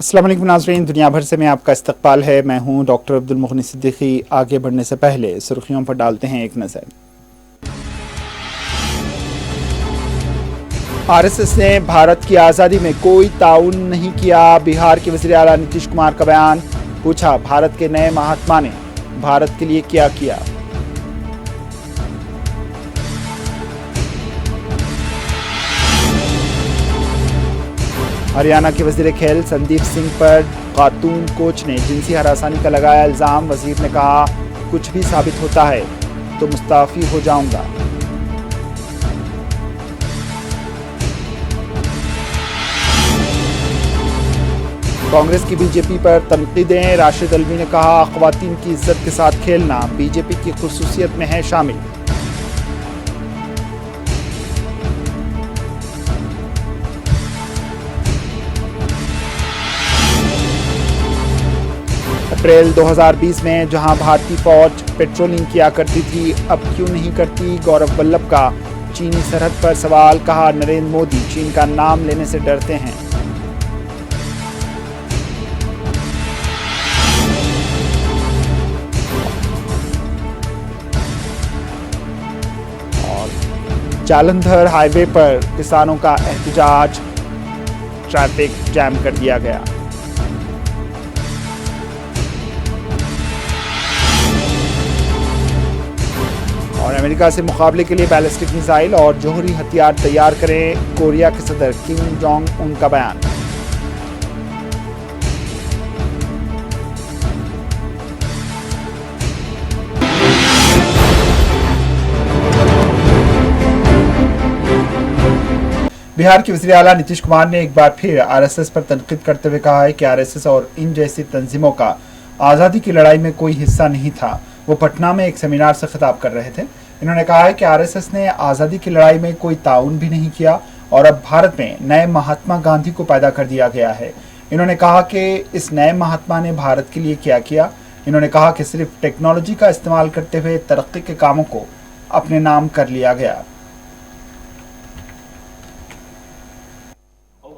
अस्सलाम वालेकुम नाज़रीन, दुनिया भर से में आपका इस्तकबाल है। मैं हूं डॉक्टर अब्दुल मुगनी सिद्दीकी। आगे बढ़ने से पहले सुर्खियों पर डालते हैं एक नज़र। आरएसएस ने भारत की आज़ादी में कोई ताउन नहीं किया। बिहार के वज़ीर आला नीतीश कुमार का बयान। पूछा, भारत के नए महात्मा ने भारत के लिए क्या किया। हरियाणा के वज़ीर खेल संदीप सिंह पर खातून कोच ने जिनसी हरासानी का लगाया इल्ज़ाम। वज़ीर ने कहा, कुछ भी साबित होता है तो मुस्ताफ़ी हो जाऊंगा। कांग्रेस की बीजेपी पर तनकीदें। राशिद अल्वी ने कहा, ख़वातीन की इज्जत के साथ खेलना बीजेपी की खुसूसियत में है शामिल। अप्रैल 2020 में जहां भारतीय फौज पेट्रोलिंग किया करती थी, अब क्यों नहीं करती। गौरव वल्लभ का चीनी सरहद पर सवाल। कहा, नरेंद्र मोदी चीन का नाम लेने से डरते हैं। और जालंधर हाईवे पर किसानों का एहतजाज, ट्रैफिक जैम कर दिया गया। और अमेरिका से मुकाबले के लिए बैलिस्टिक मिसाइल और जोहरी हथियार तैयार करें, कोरिया के सदर किम जोंग उन का बयान। बिहार के वज़ीर आला नीतीश कुमार ने एक बार फिर आरएसएस पर तनकीद करते हुए कहा है कि आरएसएस और इन जैसी तंजीमों का आज़ादी की लड़ाई में कोई हिस्सा नहीं था। वो पटना में एक सेमिनार से खिताब कर रहे थे। इन्होंने कहा है कि आरएसएस ने आज़ादी की लड़ाई में कोई ताउन भी नहीं किया और अब भारत में नए महात्मा गांधी को पैदा कर दिया गया है। इन्होंने कहा कि इस नए महात्मा ने भारत के लिए क्या किया। इन्होंने कहा कि सिर्फ टेक्नोलॉजी का इस्तेमाल करते हुए तरक्की के कामों को अपने नाम कर लिया गया।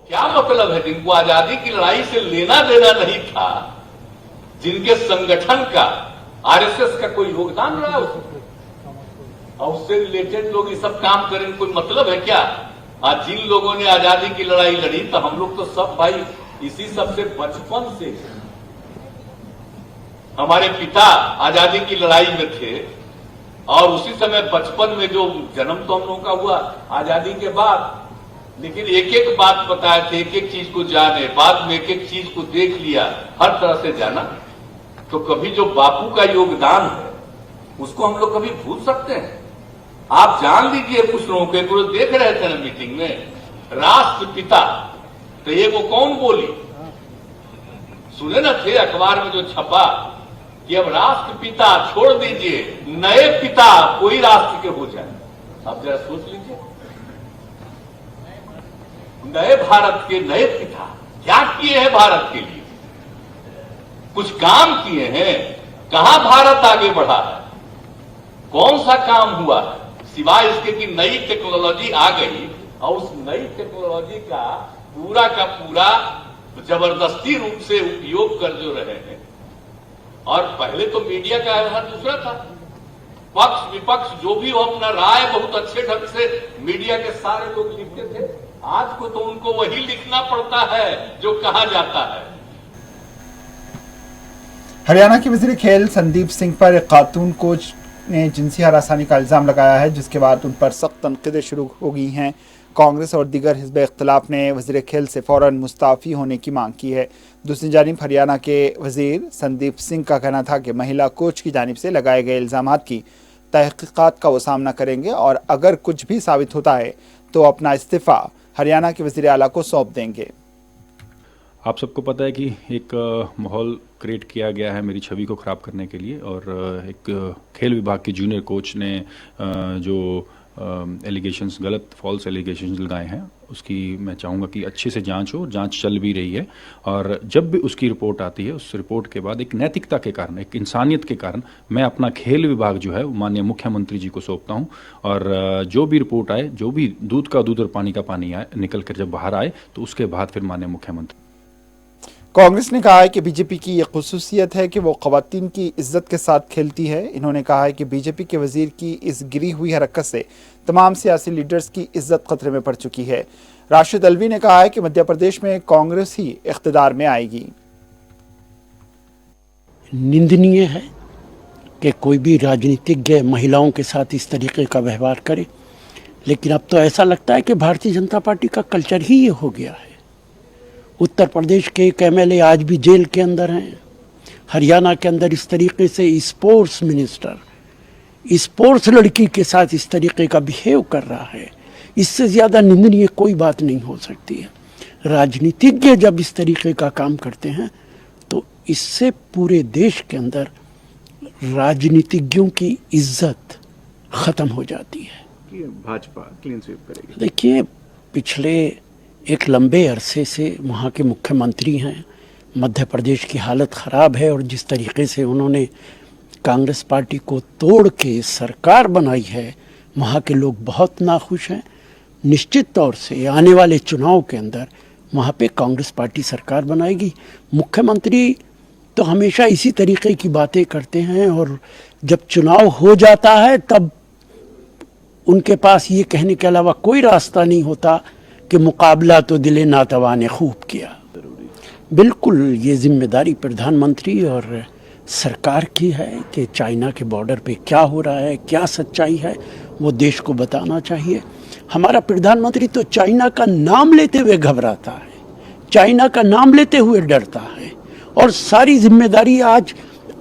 क्या मतलब है, जिनको आजादी की लड़ाई से लेना देना नहीं था, जिनके संगठन का आरएसएस का कोई योगदान रहा उसमें, और उससे रिलेटेड लोग ये सब काम करें, कोई मतलब है क्या। आज जिन लोगों ने आजादी की लड़ाई लड़ी, तो हम लोग तो सब भाई इसी सब से बचपन से, हमारे पिता आजादी की लड़ाई में थे और उसी समय बचपन में जो जन्म तो हम लोगों का हुआ आजादी के बाद, लेकिन एक एक बात बताए थे, एक एक चीज को जाने, बाद में एक एक चीज को देख लिया, हर तरह से जाना। तो कभी जो बापू का योगदान है उसको हम लोग कभी भूल सकते हैं। आप जान लीजिए, कुछ लोगों के गुरु देख रहे थे ना मीटिंग में, राष्ट्रपिता, तो ये वो कौन बोली, सुने ना थे अखबार में जो छपा कि अब राष्ट्रपिता छोड़ दीजिए, नए पिता कोई राष्ट्र के हो जाए। अब जरा सोच लीजिए, नए भारत के नए पिता क्या किए हैं भारत के लिए, कुछ काम किए हैं, कहां भारत आगे बढ़ा है, कौन सा काम हुआ है, सिवाय इसके कि नई टेक्नोलॉजी आ गई और उस नई टेक्नोलॉजी का पूरा जबरदस्ती रूप से उपयोग कर जो रहे हैं। और पहले तो मीडिया का व्यवहार दूसरा था, पक्ष विपक्ष जो भी हो अपना राय बहुत अच्छे ढंग से मीडिया के सारे लोग लिखते थे। आज को तो उनको वही लिखना पड़ता है जो कहा जाता है। हरियाणा के वज़ीर खेल संदीप सिंह पर एक खातून कोच ने जिनसी हरासानी का इल्ज़ाम लगाया है, जिसके बाद उन पर सख्त तनकीदें शुरू हो गई हैं। कांग्रेस और दीगर हिज़्ब इख्तिलाफ ने वज़ीर खेल से फ़ौरन मुस्ताफ़ी होने की मांग की है। दूसरी जानिब हरियाणा के वज़ीर संदीप सिंह का कहना था कि महिला कोच की जानिब से लगाए गए इल्ज़ामात की तहक़ीक़ात का वो सामना करेंगे और अगर कुछ भी साबित होता है तो अपना इस्तीफ़ा हरियाणा के वज़ीर आला को सौंप देंगे। आप सबको पता है कि एक माहौल क्रिएट किया गया है मेरी छवि को ख़राब करने के लिए, और एक खेल विभाग के जूनियर कोच ने जो एलिगेशंस, गलत फॉल्स एलिगेशंस लगाए हैं, उसकी मैं चाहूँगा कि अच्छे से जांच हो। जांच चल भी रही है और जब भी उसकी रिपोर्ट आती है, उस रिपोर्ट के बाद एक नैतिकता के कारण, एक इंसानियत के कारण मैं अपना खेल विभाग जो है माननीय मुख्यमंत्री जी को सौंपता हूँ। और जो भी रिपोर्ट आए, जो भी दूध का दूध और पानी का पानी आए, निकल कर जब बाहर आए, तो उसके बाद फिर माननीय मुख्यमंत्री। कांग्रेस ने कहा है कि बीजेपी की ये खुसूसियत है कि वो खवातीन की इज्जत के साथ खेलती है। इन्होंने कहा है कि बीजेपी के वजीर की इस गिरी हुई हरकत से तमाम सियासी लीडर्स की इज्जत खतरे में पड़ चुकी है। राशिद अल्वी ने कहा है कि मध्य प्रदेश में कांग्रेस ही इख्तिदार में आएगी। निंदनीय है कि कोई भी राजनीतिज्ञ महिलाओं के साथ इस तरीके का व्यवहार करे, लेकिन अब तो ऐसा लगता है कि भारतीय जनता पार्टी का कल्चर ही ये हो गया है। उत्तर प्रदेश के एक एमएलए आज भी जेल के अंदर हैं। हरियाणा के अंदर इस तरीके से स्पोर्ट्स मिनिस्टर स्पोर्ट्स लड़की के साथ इस तरीके का बिहेव कर रहा है। इससे ज़्यादा निंदनीय कोई बात नहीं हो सकती है। राजनीतिज्ञ जब इस तरीके का काम करते हैं तो इससे पूरे देश के अंदर राजनीतिज्ञों की इज्जत ख़त्म हो जाती है। भाजपा क्लीन स्वीप करेगी। देखिए, पिछले एक लंबे अरसे से वहाँ के मुख्यमंत्री हैं। मध्य प्रदेश की हालत ख़राब है और जिस तरीके से उन्होंने कांग्रेस पार्टी को तोड़ के सरकार बनाई है, वहाँ के लोग बहुत नाखुश हैं। निश्चित तौर से आने वाले चुनाव के अंदर वहाँ पे कांग्रेस पार्टी सरकार बनाएगी। मुख्यमंत्री तो हमेशा इसी तरीके की बातें करते हैं और जब चुनाव हो जाता है तब उनके पास ये कहने के अलावा कोई रास्ता नहीं होता कि मुकाबला तो दिले नातवा ने खूब किया। बिल्कुल ये जिम्मेदारी प्रधानमंत्री और सरकार की है कि चाइना के बॉर्डर पे क्या हो रहा है, क्या सच्चाई है, वो देश को बताना चाहिए। हमारा प्रधानमंत्री तो चाइना का नाम लेते हुए घबराता है, चाइना का नाम लेते हुए डरता है और सारी जिम्मेदारी आज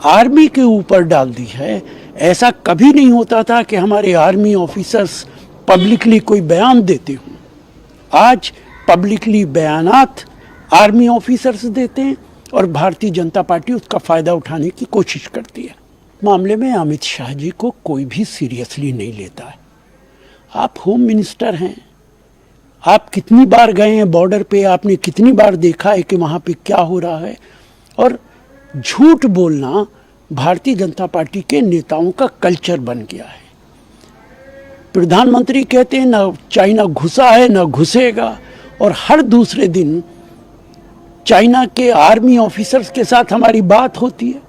आर्मी के ऊपर डाल दी है। ऐसा कभी नहीं होता था कि हमारे आर्मी ऑफिसर्स पब्लिकली कोई बयान देते हों। आज पब्लिकली बयानात आर्मी ऑफिसर्स देते हैं और भारतीय जनता पार्टी उसका फ़ायदा उठाने की कोशिश करती है। मामले में अमित शाह जी को कोई भी सीरियसली नहीं लेता है। आप होम मिनिस्टर हैं, आप कितनी बार गए हैं बॉर्डर पे, आपने कितनी बार देखा है कि वहाँ पे क्या हो रहा है। और झूठ बोलना भारतीय जनता पार्टी के नेताओं का कल्चर बन गया है। प्रधानमंत्री कहते हैं ना चाइना घुसा है ना घुसेगा, और हर दूसरे दिन चाइना के आर्मी ऑफिसर्स के साथ हमारी बात होती है।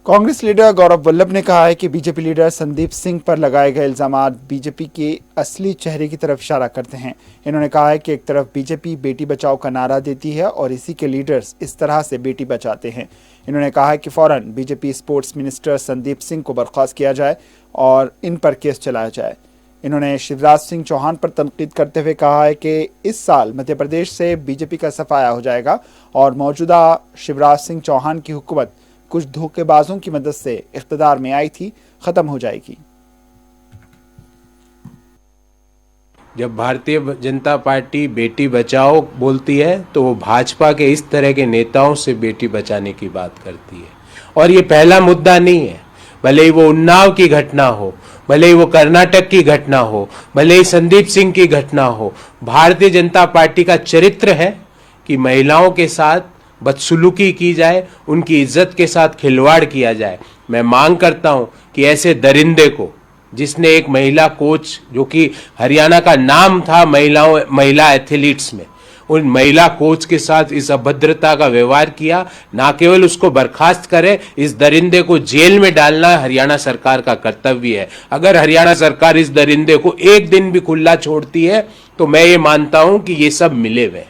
कांग्रेस लीडर गौरव वल्लभ ने कहा है कि बीजेपी लीडर संदीप सिंह पर लगाए गए इल्जामात बीजेपी के असली चेहरे की तरफ इशारा करते हैं। इन्होंने कहा है कि एक तरफ बीजेपी बेटी बचाओ का नारा देती है और इसी के लीडर्स इस तरह से बेटी बचाते हैं। इन्होंने कहा है कि फौरन BJP sports minister Sandeep Singh को बर्खास्त किया जाए और इन पर केस चलाया जाए। इन्होंने शिवराज सिंह चौहान पर तनकीद करते हुए कहा है कि इस साल मध्य प्रदेश से बीजेपी का सफाया हो जाएगा और मौजूदा शिवराज सिंह चौहान की हुकूमत कुछ धोखेबाजों की मदद से इख्तिदार में आई थी, खत्म हो जाएगी। जब भारतीय जनता पार्टी बेटी बचाओ बोलती है तो वो भाजपा के इस तरह के नेताओं से बेटी बचाने की बात करती है। और ये पहला मुद्दा नहीं है, भले ही वो उन्नाव की घटना हो, भले ही वो कर्नाटक की घटना हो, भले ही संदीप सिंह की घटना हो। भारतीय जनता पार्टी का चरित्र है कि महिलाओं के साथ बदसलूकी की जाए, उनकी इज्जत के साथ खिलवाड़ किया जाए। मैं मांग करता हूं कि ऐसे दरिंदे को, जिसने एक महिला कोच, जो कि हरियाणा का नाम था महिला एथलीट्स में, उन महिला कोच के साथ इस अभद्रता का व्यवहार किया, ना केवल उसको बर्खास्त करे, इस दरिंदे को जेल में डालना हरियाणा सरकार का कर्तव्य है। अगर हरियाणा सरकार इस दरिंदे को एक दिन भी खुला छोड़ती है तो मैं ये मानता हूं कि ये सब मिले हुए।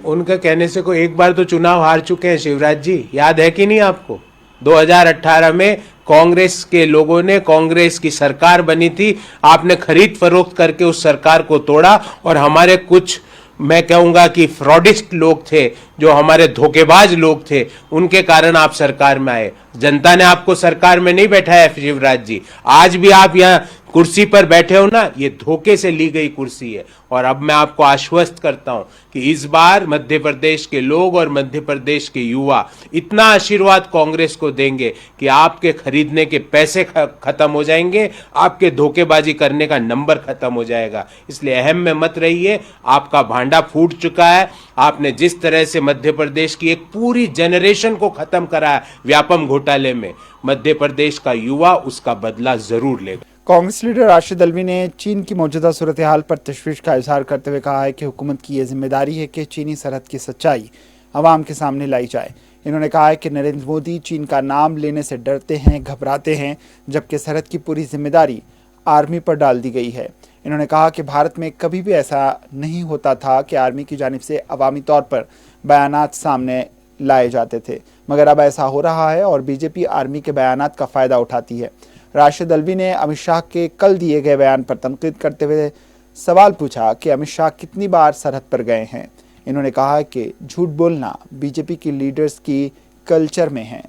उनका कहने से को एक बार तो चुनाव हार चुके हैं शिवराज जी, याद है कि नहीं आपको? 2018 में कांग्रेस के लोगों ने, कांग्रेस की सरकार बनी थी, आपने खरीद फरोख्त करके उस सरकार को तोड़ा और हमारे कुछ, मैं कहूंगा कि फ्रॉडिस्ट लोग थे, जो हमारे धोखेबाज लोग थे, उनके कारण आप सरकार में आए। जनता ने आपको सरकार में नहीं बैठाया शिवराज जी। आज भी आप यहाँ कुर्सी पर बैठे हो ना, ये धोखे से ली गई कुर्सी है। और अब मैं आपको आश्वस्त करता हूं कि इस बार मध्य प्रदेश के लोग और मध्य प्रदेश के युवा इतना आशीर्वाद कांग्रेस को देंगे कि आपके खरीदने के पैसे खत्म हो जाएंगे, आपके धोखेबाजी करने का नंबर खत्म हो जाएगा। इसलिए अहम में मत रहिए, आपका भांडा फूट चुका है। आपने जिस तरह से मध्य प्रदेश की एक पूरी जनरेशन को खत्म करा व्यापम घोटाले में, मध्य प्रदेश का युवा उसका बदला जरूर लेगा। कांग्रेस लीडर राशिद अल्वी ने चीन की मौजूदा सूरत हाल पर तशवीश का इजहार करते हुए कहा है कि हुकूमत की यह जिम्मेदारी है कि चीनी सरहद की सच्चाई आवाम के सामने लाई जाए। इन्होंने कहा है कि नरेंद्र मोदी चीन का नाम लेने से डरते हैं, घबराते हैं, जबकि सरहद की पूरी जिम्मेदारी आर्मी पर डाल दी गई है। इन्होंने कहा कि भारत में कभी भी ऐसा नहीं होता था कि आर्मी की जानिब से अवामी तौर पर बयानात सामने लाए जाते थे, मगर अब ऐसा हो रहा है और बीजेपी आर्मी के बयानात का फ़ायदा उठाती है। राशिद अल्वी ने अमित शाह के कल दिए गए बयान पर तनकीद करते हुए सवाल पूछा कि अमित शाह कितनी बार सरहद पर गए हैं। इन्होंने कहा कि झूठ बोलना बीजेपी की लीडर्स की कल्चर में है।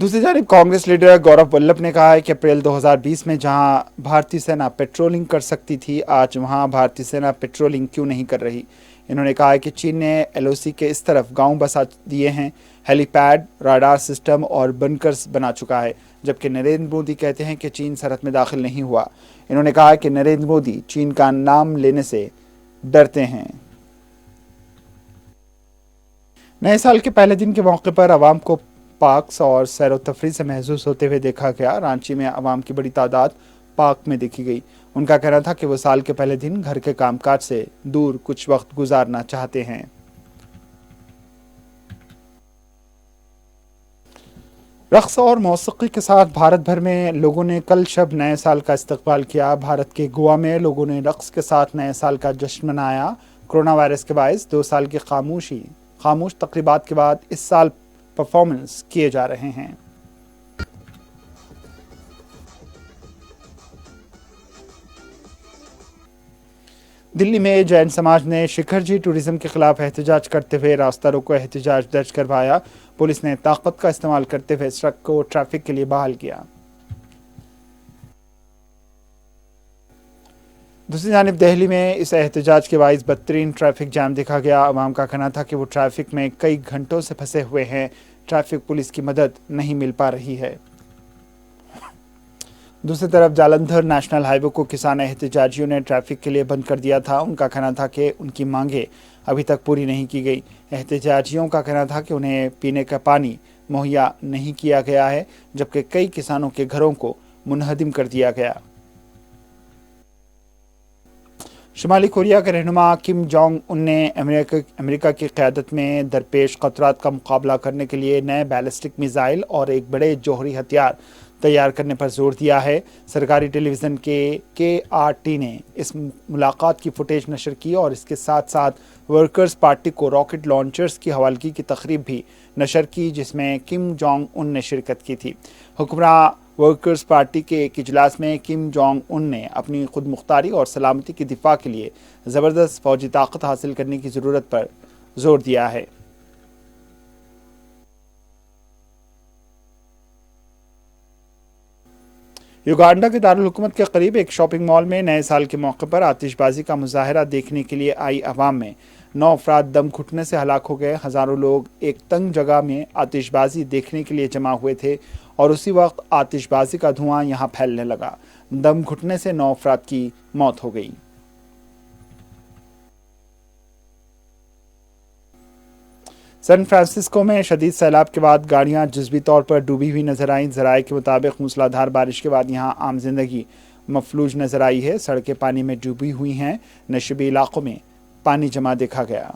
दूसरी जानिब कांग्रेस लीडर गौरव वल्लभ ने कहा है कि अप्रैल 2020 में जहां भारतीय सेना पेट्रोलिंग कर सकती थी, आज वहां भारतीय सेना पेट्रोलिंग क्यों नहीं कर रही। इन्होंने कहा है कि चीन ने एलओसी के इस तरफ गांव बसा दिए हैं, हेलीपैड, राडार सिस्टम और बंकर्स बना चुका है, जबकि नरेंद्र मोदी कहते हैं कि चीन सरहद में दाखिल नहीं हुआ। इन्होंने कहा है कि नरेंद्र मोदी चीन का नाम लेने से डरते हैं। नए साल के पहले दिन के मौके पर आवाम को पार्क्स और सैर व तफरीह से महसूस होते हुए देखा गया। रांची में आवाम की बड़ी तादाद पार्क में देखी गई। उनका कहना था कि वो साल के पहले दिन घर के कामकाज से दूर कुछ वक्त गुजारना चाहते हैं। रक्स और मौसीकी के साथ भारत भर में लोगों ने कल शब नए साल का इस्तकबाल किया। भारत के गोवा में लोगों ने रक्स के साथ नए साल का जश्न मनाया। कोरोना वायरस के बायस 2 साल की खामोश तकरीबात के बाद इस साल परफॉर्मेंस किए जा रहे हैं। दिल्ली में जैन समाज ने शिखरजी टूरिज्म के खिलाफ एहतजाज करते हुए रास्ता रोको एहतजाज दर्ज करवाया। पुलिस ने ताकत का इस्तेमाल करते हुए सड़क को ट्रैफिक के लिए बहाल किया। दूसरी जानिब दिल्ली में इस एहतजाज के बायस बदतरीन ट्रैफिक जाम देखा गया। अवाम का कहना था कि वो ट्रैफिक में कई घंटों से फंसे हुए हैं। ट्रैफिक पुलिस की मदद नहीं मिल पा रही है। दूसरी तरफ जालंधर नेशनल हाईवे को किसान एहतजाजियों ने ट्रैफिक के लिए बंद कर दिया था। उनका कहना था कि उनकी मांगें अभी तक पूरी नहीं की गई। एहतजाजियों का कहना था कि उन्हें पीने का पानी मुहैया नहीं किया गया है, जबकि कई किसानों के घरों को मुनहदिम कर दिया गया। शुमाली कोरिया के रहनुमा किम जोंग उन ने अमेरिका की क़यादत में दरपेश खतरात का मुकाबला करने के लिए नए बैलिस्टिक मिसाइल और एक बड़े जौहरी हथियार तैयार करने पर जोर दिया है। सरकारी टेलीविज़न के KRT ने इस मुलाकात की फुटेज नशर की और इसके साथ साथ वर्कर्स पार्टी को रॉकेट लॉन्चर्स की हवालगी की तकरीब भी नशर की, जिसमें किम जोंग उन ने शिरकत की थी। हुक्मरान वर्कर्स पार्टी के एक इजलास में किम जोंग उन ने अपनी खुद मुख्तारी और सलामती की दिफा के लिए ज़बरदस्त फौजी ताकत हासिल करने की ज़रूरत पर जोर दिया है। युगांडा के दारुल हुकूमत के करीब एक शॉपिंग मॉल में नए साल के मौके पर आतिशबाजी का मुजाहरा देखने के लिए आई अवाम में 9 अफराद दम घुटने से हलाक हो गए। हज़ारों लोग एक तंग जगह में आतिशबाजी देखने के लिए जमा हुए थे और उसी वक्त आतिशबाजी का धुआं यहां फैलने लगा। दम घुटने से 9 अफराद की मौत हो गई। सैन फ्रांसिस्को में शदीद सैलाब के बाद गाड़ियां जुज़वी तौर पर डूबी हुई नजर आईं। ज़राए के मुताबिक मूसलाधार बारिश के बाद यहां आम जिंदगी मफलूज नजर आई है। सड़कें पानी में डूबी हुई हैं। नशेबी इलाकों में पानी जमा देखा गया।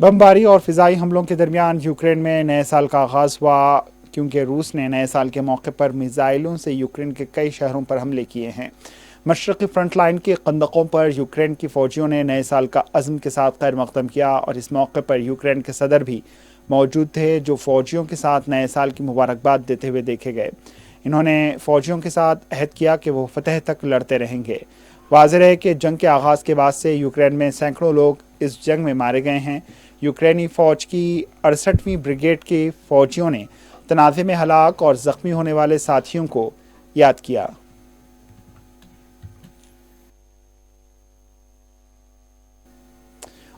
बमबारी और फ़िज़ाई हमलों के दरमियान यूक्रेन में नए साल का आगाज़ हुआ, क्योंकि रूस ने नए साल के मौके पर मिसाइलों से यूक्रेन के कई शहरों पर हमले किए हैं। मशरक़ी फ्रंट लाइन के कंदकों पर यूक्रेन की फ़ौजियों ने नए साल का अज़्म के साथ खैर मक़दम किया और इस मौके पर यूक्रेन के सदर भी मौजूद थे, जो फ़ौजियों के साथ नए साल की मुबारकबाद देते हुए देखे गए। इन्होंने फ़ौजियों के साथ अहद किया कि वो फ़तह तक लड़ते रहेंगे। वाज़ेह है कि जंग के आगाज़ के बाद से यूक्रेन में सैकड़ों लोग इस जंग में मारे गए हैं। यूक्रेनी फ़ौज की 68वीं ब्रिगेड के फ़ौजियों ने तनाज़े में हलाक और ज़ख्मी होने वाले साथियों को याद किया।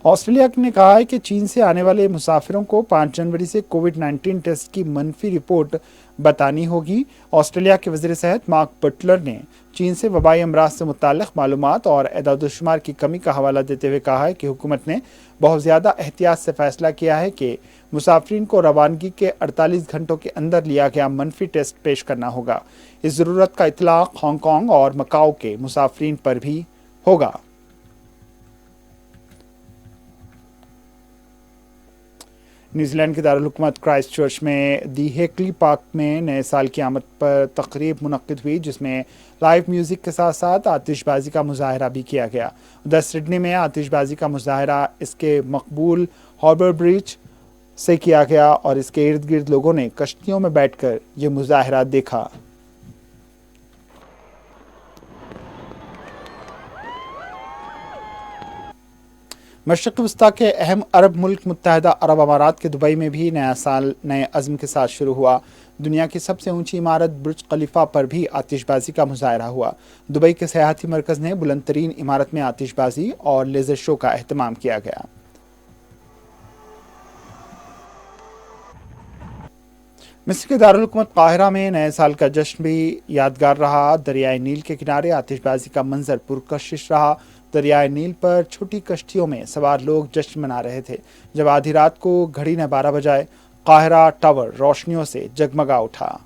ऑस्ट्रेलिया ने कहा है कि चीन से आने वाले मुसाफिरों को 5 जनवरी से कोविड-19 टेस्ट की मनफी रिपोर्ट बतानी होगी। ऑस्ट्रेलिया के वज़ीर सेहत मार्क बटलर ने चीन से वबाई अमराज से मुताल्लिक़ मालूमात और एदाद-ओ-शुमार की कमी का हवाला देते हुए कहा है कि हुकूमत ने बहुत ज़्यादा एहतियात से फैसला किया है कि मुसाफिरीन को रवानगी के 48 घंटों के अंदर लिया गया मनफी टेस्ट पेश करना होगा। इस ज़रूरत का इतलाक़ हांगकांग और मकाओ के मुसाफिरीन पर भी होगा। न्यूजीलैंड के दारुल हुकूमत क्राइस्ट चर्च में दी हेकली पार्क में नए साल की आमद पर तकरीब मुनक्किद हुई, जिसमें लाइव म्यूज़िक के साथ साथ आतिशबाजी का मुजाहरा भी किया गया। उधर सिडनी में आतिशबाजी का मुजाहरा इसके मकबूल हार्बर ब्रिज से किया गया और इसके इर्द गिर्द लोगों ने कश्तियों में बैठकर ये मुजाहरा देखा। मशरिक़ वस्ता के अहम अरब मुल्क मुत्तहिदा अरब अमारात के दुबई में भी नया साल नए अज़्म के साथ शुरू हुआ। दुनिया की सबसे ऊंची इमारत बुर्ज खलीफा पर भी आतिशबाजी का मुजाहरा हुआ। दुबई के सयाहती मरकज़ ने बुलंद तरीन इमारत में आतिशबाजी और लेज़र शो का एहतमाम किया गया। मिस्र के दारुल हुकूमत काहिरा में नए साल का जश्न भी यादगार रहा। दरियाए नील के किनारे आतिशबाजी का मंजर पुरकशिश रहा। दरियाए नील पर छोटी कश्तियों में सवार लोग जश्न मना रहे थे। जब आधी रात को घड़ी ने 12 बजाए, काहिरा टावर रोशनियों से जगमगा उठा।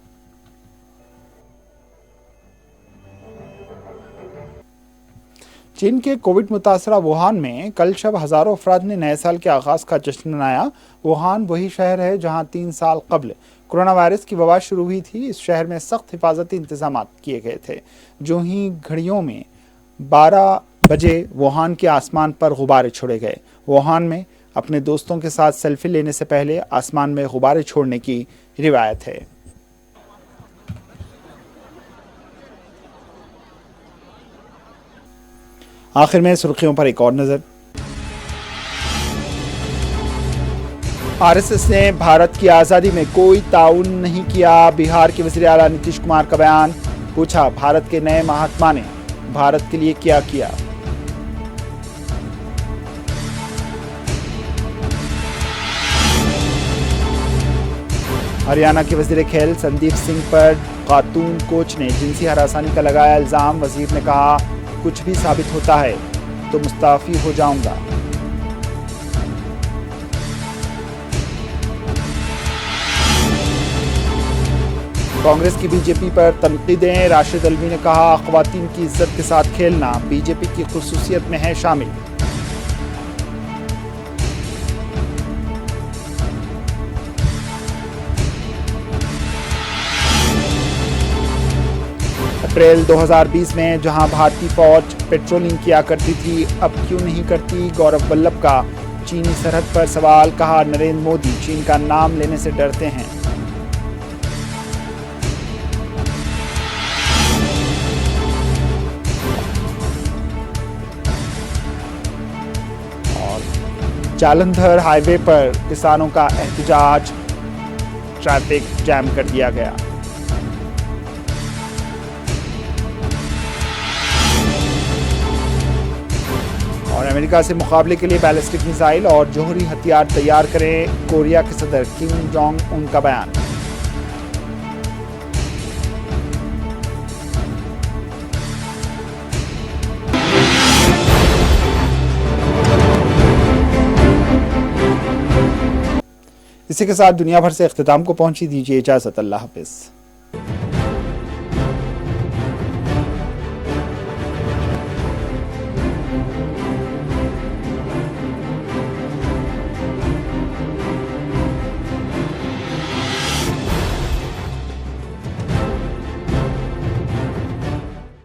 चीन के कोविड मुतासरा वुहान में कल शब हजारों अफराद ने नए साल के आगाज का जश्न मनाया। वुहान वही शहर है जहां 3 साल कबल कोरोना वायरस की वबा शुरू हुई थी। इस शहर में सख्त हिफाजती इंतजाम किए गए थे। जो ही घड़ियों में 12 बजे वुहान के आसमान पर गुब्बारे छोड़े गए। वुहान में अपने दोस्तों के साथ सेल्फी लेने से पहले आसमान में गुब्बारे छोड़ने की रिवायत है। आखिर में सुर्खियों पर एक और नजर। आरएसएस ने भारत की आज़ादी में कोई ताउन नहीं किया। बिहार के वज़ीर आला नीतीश कुमार का बयान। पूछा, भारत के नए महात्मा ने भारत के लिए क्या किया। हरियाणा के वज़ीर खेल संदीप सिंह पर खातून कोच ने जिनसी हरासानी का लगाया इल्जाम। वज़ीर ने कहा, कुछ भी साबित होता है तो मुस्ताफी हो जाऊंगा। कांग्रेस की बीजेपी पर तनकीदें। राशिद अल्वी ने कहा, ख्वातीन की इज्जत के साथ खेलना बीजेपी की खुसूसियत में है शामिल। अप्रैल 2020 में जहां भारतीय फौज पेट्रोलिंग किया करती थी, अब क्यों नहीं करती। गौरव वल्लभ का चीनी सरहद पर सवाल। कहा, नरेंद्र मोदी चीन का नाम लेने से डरते हैं। और जालंधर हाईवे पर किसानों का एहतजाज, ट्रैफिक जैम कर दिया गया। और अमेरिका से मुकाबले के लिए बैलिस्टिक मिसाइल और जोहरी हथियार तैयार करें, कोरिया के सदर किम जोंग उन का बयान। इसी के साथ दुनिया भर से इख्तिताम को पहुंची। दीजिए इजाजत। अल्लाह हाफिज।